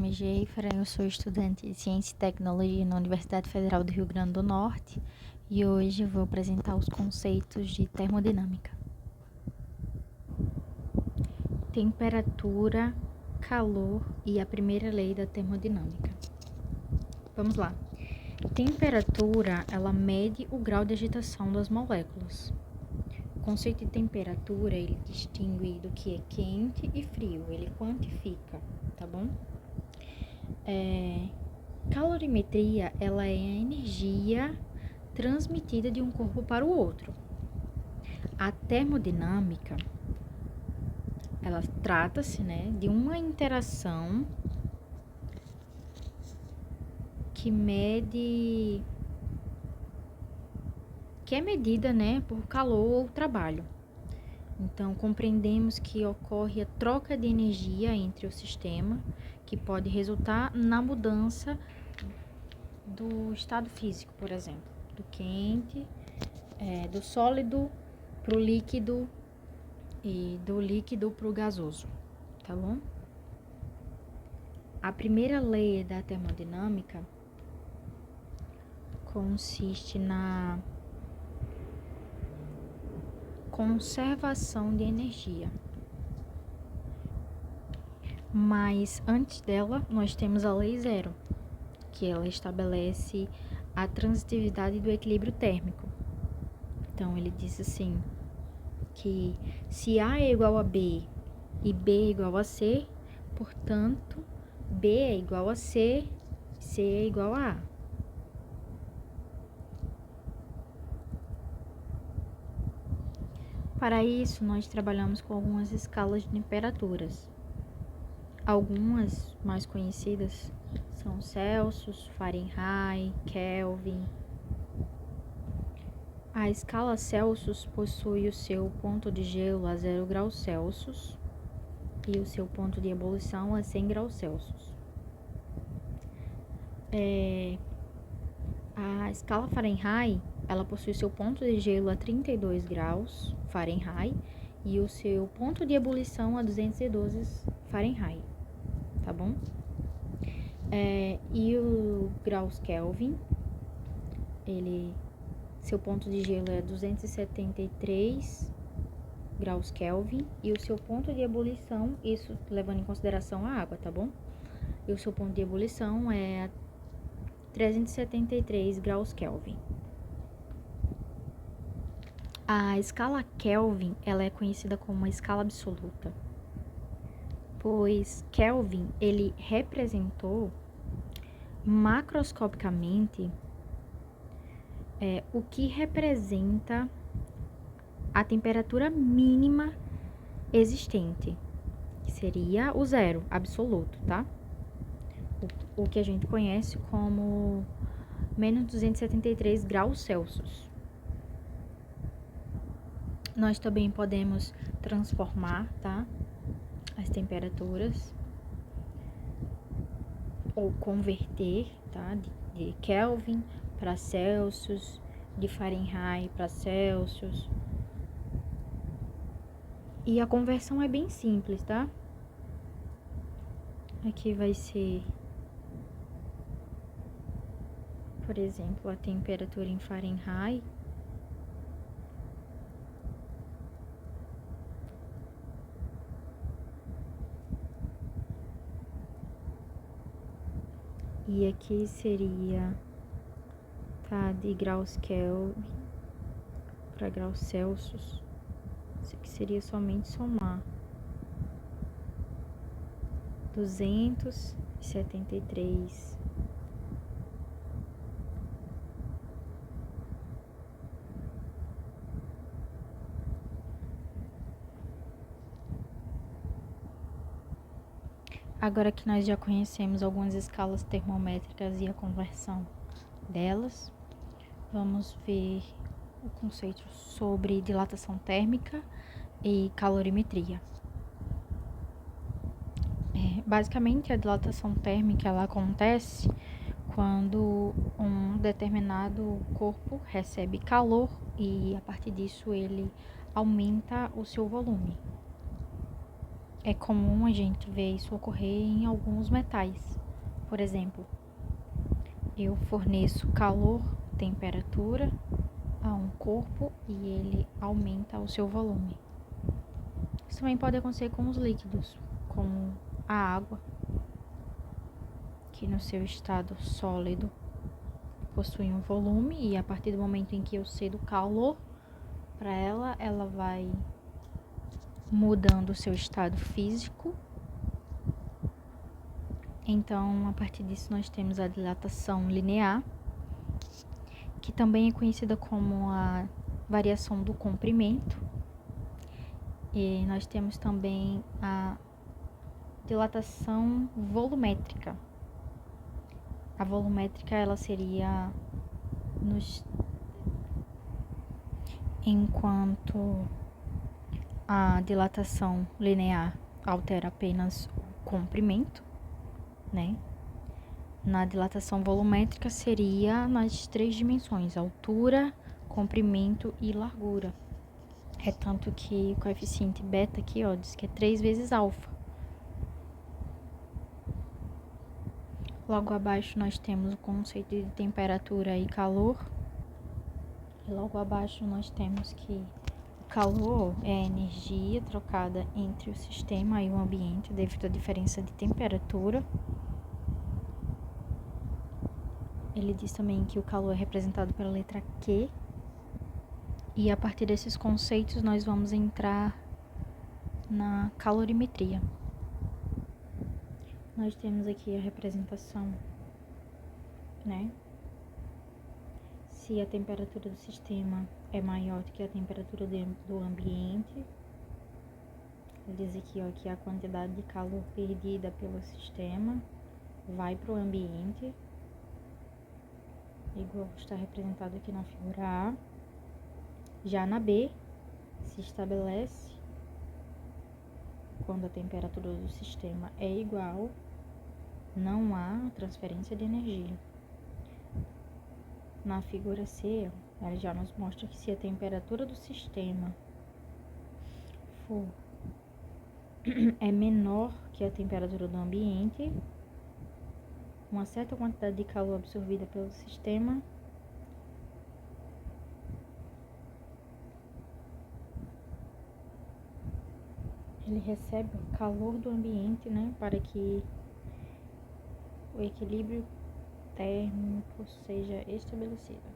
nome é Geifra, eu sou estudante de Ciência e Tecnologia na Universidade Federal do Rio Grande do Norte e hoje eu vou apresentar os conceitos de termodinâmica. Temperatura, calor e a primeira lei da termodinâmica. Vamos lá. Temperatura, ela mede o grau de agitação das moléculas. O conceito de temperatura, ele distingue do que é quente e frio, ele quantifica, tá bom? Calorimetria, ela é a energia transmitida de um corpo para o outro. A termodinâmica, ela trata-se, de uma interação que é medida, por calor ou trabalho. Então, compreendemos que ocorre a troca de energia entre o sistema, que pode resultar na mudança do estado físico, por exemplo, do quente, do sólido para o líquido e do líquido para o gasoso, tá bom? A primeira lei da termodinâmica consiste na conservação de energia. Mas antes dela, nós temos a lei zero, que ela estabelece a transitividade do equilíbrio térmico. Então, ele diz assim, que se A é igual a B e B é igual a C, portanto, B é igual a C, C é igual a A. Para isso, nós trabalhamos com algumas escalas de temperaturas. Algumas mais conhecidas são Celsius, Fahrenheit, Kelvin. A escala Celsius possui o seu ponto de gelo a 0 graus Celsius e o seu ponto de ebulição a 100 graus Celsius. A escala Fahrenheit, ela possui o seu ponto de gelo a 32 graus Fahrenheit e o seu ponto de ebulição a 212 Fahrenheit, tá bom? E o graus Kelvin, seu ponto de gelo é 273 graus Kelvin e o seu ponto de ebulição, isso levando em consideração a água, tá bom? E o seu ponto de ebulição é 373 graus Kelvin. A escala Kelvin, ela é conhecida como uma escala absoluta, pois Kelvin, ele representou macroscopicamente o que representa a temperatura mínima existente, que seria o zero absoluto, tá? O que a gente conhece como menos 273 graus Celsius. Nós também podemos transformar, tá, as temperaturas ou converter, tá, de Kelvin para Celsius, de Fahrenheit para Celsius. E a conversão é bem simples, tá? Aqui vai ser, por exemplo, a temperatura em Fahrenheit. E aqui seria, tá, de graus Kelvin para graus Celsius. Isso aqui seria somente somar 273 Agora que nós já conhecemos algumas escalas termométricas e a conversão delas, vamos ver o conceito sobre dilatação térmica e calorimetria. Basicamente, a dilatação térmica ela acontece quando um determinado corpo recebe calor e, a partir disso, ele aumenta o seu volume. é comum a gente ver isso ocorrer em alguns metais. Por exemplo, eu forneço calor, temperatura a um corpo e ele aumenta o seu volume. Isso também pode acontecer com os líquidos, como a água, que no seu estado sólido possui um volume e a partir do momento em que eu cedo calor para ela, ela vai mudando o seu estado físico. Então, a partir disso, nós temos a dilatação linear, que também é conhecida como a variação do comprimento. E nós temos também a dilatação volumétrica. A volumétrica, ela seria enquanto a dilatação linear altera apenas o comprimento, né? Na dilatação volumétrica seria nas 3 dimensões, altura, comprimento e largura. É tanto que o coeficiente beta aqui, ó, diz que é 3 vezes alfa. Logo abaixo nós temos o conceito de temperatura e calor. E logo abaixo nós temos que o calor é a energia trocada entre o sistema e o ambiente devido à diferença de temperatura. Ele diz também que o calor é representado pela letra Q. E a partir desses conceitos nós vamos entrar na calorimetria. Nós temos aqui a representação, né? Se a temperatura do sistema é maior do que a temperatura do ambiente, ele diz aqui, ó, que a quantidade de calor perdida pelo sistema vai para o ambiente, igual está representado aqui na figura A. Já na B, se estabelece quando a temperatura do sistema é igual, não há transferência de energia. Na figura C, ela já nos mostra que se a temperatura do sistema é menor que a temperatura do ambiente, uma certa quantidade de calor absorvida pelo sistema ele recebe o calor do ambiente, né, para que o equilíbrio térmico seja estabelecido.